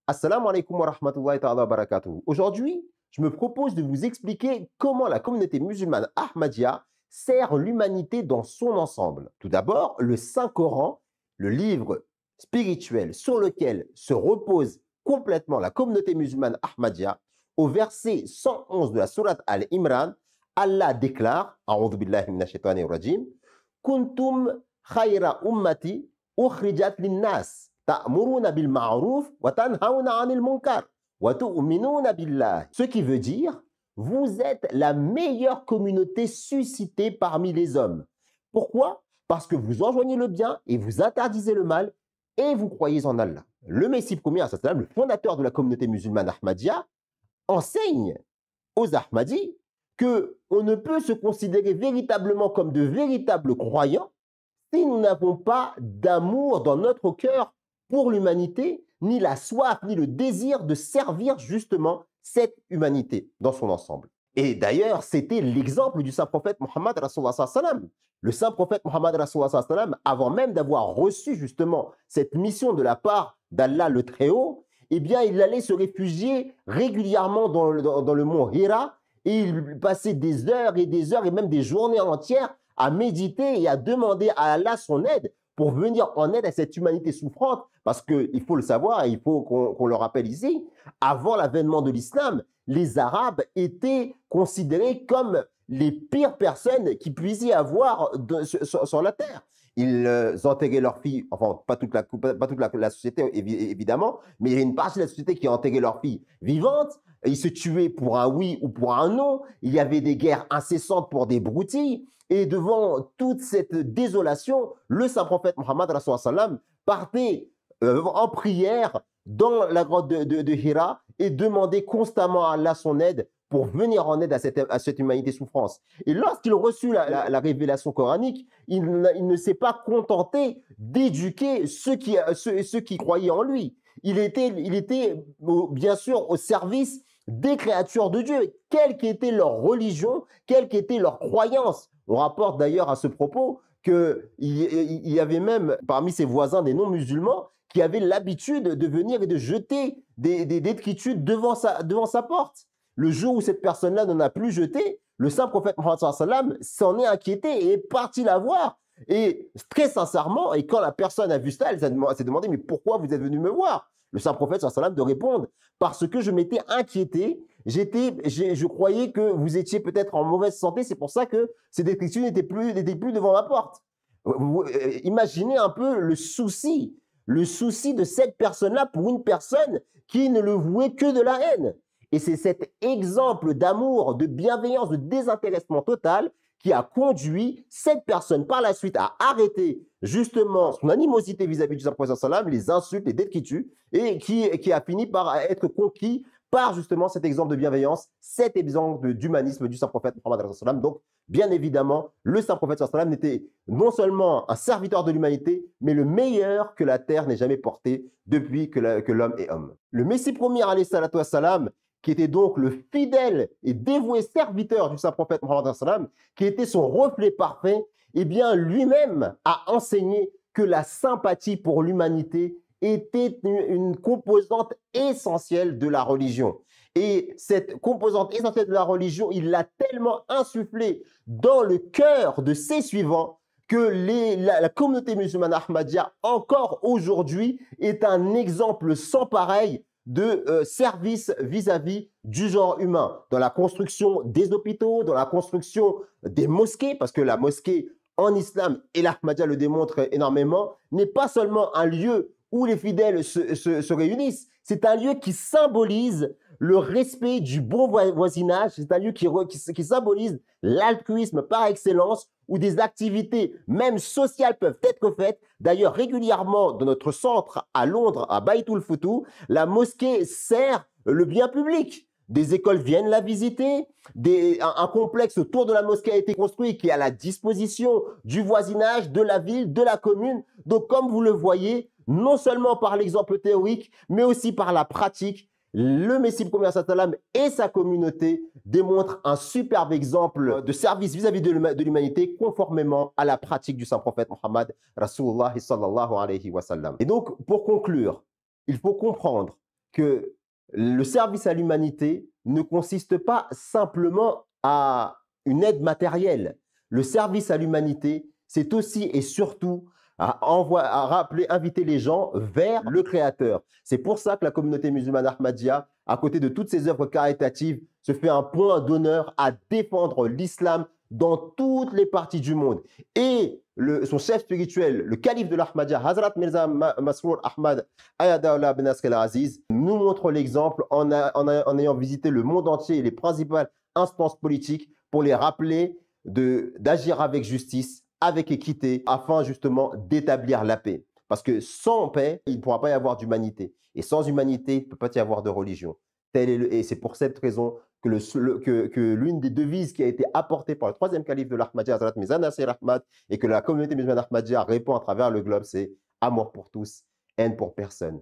Assalamu alaikum wa rahmatullahi ta'ala wa barakatuh. Aujourd'hui, je me propose de vous expliquer comment la communauté musulmane Ahmadiyya sert l'humanité dans son ensemble. Tout d'abord, le Saint-Coran, le livre spirituel sur lequel se repose complètement la communauté musulmane Ahmadiyya, au verset 111 de la sourate Al-Imran, Allah déclare, A'udhu billahi minash shaitanir rajim, Kuntum khayra ummati ukhrijat linnas. Ta'muruna bil ma'ruf wa tanhauna 'anil munkar wa tu'minuna billah. Ce qui veut dire, vous êtes la meilleure communauté suscitée parmi les hommes. Pourquoi? Parce que vous enjoignez le bien et vous interdisez le mal et vous croyez en Allah. Le Messie premier, le fondateur de la communauté musulmane Ahmadiyya, enseigne aux Ahmadis qu'on ne peut se considérer véritablement comme de véritables croyants si nous n'avons pas d'amour dans notre cœur pour l'humanité, ni la soif, ni le désir de servir justement cette humanité dans son ensemble. Et d'ailleurs, c'était l'exemple du saint prophète Mohammed Rasulullah sallam. Le saint prophète Mohammed Rasulullah sallam, avant même d'avoir reçu justement cette mission de la part d'Allah le Très-Haut, eh bien, il allait se réfugier régulièrement dans le mont Hira et il passait des heures et même des journées entières à méditer et à demander à Allah son aide pour venir en aide à cette humanité souffrante, parce qu'il faut le savoir, et il faut qu'on le rappelle ici, avant l'avènement de l'islam, les Arabes étaient considérés comme les pires personnes qui puissent y avoir sur la terre. Ils enterraient leurs filles, enfin pas toute la société évidemment, mais il y a une partie de la société qui enterrait leurs filles vivantes, ils se tuaient pour un oui ou pour un non, il y avait des guerres incessantes pour des broutilles, et devant toute cette désolation, le saint prophète Mohammed sallam partait en prière dans la grotte de Hira et demandait constamment à Allah son aide pour venir en aide à cette humanité souffrance. Et lorsqu'il reçut la révélation coranique, il ne s'est pas contenté d'éduquer ceux qui croyaient en lui. Il était bien sûr au service des créatures de Dieu, quelle qu'était leur religion, quelle qu'était leur croyance. On rapporte d'ailleurs à ce propos qu'il y avait même parmi ses voisins des non-musulmans qui avaient l'habitude de venir et de jeter des détritus devant sa porte. Le jour où cette personne-là n'en a plus jeté, le saint prophète Mohammed sallam s'en est inquiété et est parti la voir. Et très sincèrement, et quand la personne a vu ça, elle s'est demandé, mais pourquoi vous êtes venu me voir? Le saint prophète sallam de répondre, parce que je m'étais inquiété, je croyais que vous étiez peut-être en mauvaise santé, c'est pour ça que ces détritus n'étaient plus devant ma porte. Imaginez un peu le souci de cette personne-là pour une personne qui ne le vouait que de la haine. Et c'est cet exemple d'amour, de bienveillance, de désintéressement total qui a conduit cette personne par la suite à arrêter justement son animosité vis-à-vis du prophète sallam, les insultes, les détritus, et qui a fini par être conquis par justement cet exemple de bienveillance, cet exemple d'humanisme du saint prophète Mohammed sallam. Donc, bien évidemment, le saint prophète sallam n'était non seulement un serviteur de l'humanité, mais le meilleur que la terre n'ait jamais porté depuis que l'homme est homme. Le Messie premier, alayhi salatu wassalam, qui était donc le fidèle et dévoué serviteur du saint prophète Mohammed sallam, qui était son reflet parfait, eh bien lui-même a enseigné que la sympathie pour l'humanité était une composante essentielle de la religion. Et cette composante essentielle de la religion, il l'a tellement insufflée dans le cœur de ses suivants que la communauté musulmane Ahmadiyya, encore aujourd'hui, est un exemple sans pareil de service vis-à-vis du genre humain, dans la construction des hôpitaux, dans la construction des mosquées, parce que la mosquée en islam, et l'Ahmadiyya le démontre énormément, n'est pas seulement un lieu où les fidèles se réunissent, c'est un lieu qui symbolise le respect du bon voisinage, c'est un lieu qui symbolise l'altruisme par excellence, où des activités, même sociales, peuvent être faites. D'ailleurs, régulièrement, dans notre centre à Londres, à Baytul Futu, la mosquée sert le bien public. Des écoles viennent la visiter, un complexe autour de la mosquée a été construit qui est à la disposition du voisinage, de la ville, de la commune. Donc, comme vous le voyez, non seulement par l'exemple théorique, mais aussi par la pratique, le Messie premier sallam et sa communauté démontrent un superbe exemple de service vis-à-vis de l'humanité conformément à la pratique du saint prophète Mohammed Rasulullah sallallahu alayhi wa sallam. Et donc, pour conclure, il faut comprendre que le service à l'humanité ne consiste pas simplement à une aide matérielle. Le service à l'humanité, c'est aussi et surtout à rappeler, inviter les gens vers le Créateur. C'est pour ça que la communauté musulmane Ahmadiyya, à côté de toutes ses œuvres caritatives, se fait un point d'honneur à défendre l'islam dans toutes les parties du monde. Et son chef spirituel, le calife de l'Ahmadiyya, Hazrat Mirza Masroor Ahmad Ayatollah Ben Nasr al-Aziz, nous montre l'exemple en ayant visité le monde entier et les principales instances politiques pour les rappeler d'agir avec justice, avec équité, afin justement d'établir la paix. Parce que sans paix, il ne pourra pas y avoir d'humanité. Et sans humanité, il ne peut pas y avoir de religion. Et c'est pour cette raison que l'une des devises qui a été apportée par le troisième calife de l'Ahmadiyya, Hazrat Mirza Nasir Ahmad, et que la communauté musulmane Ahmadiyya répond à travers le globe, c'est amour pour tous, haine pour personne.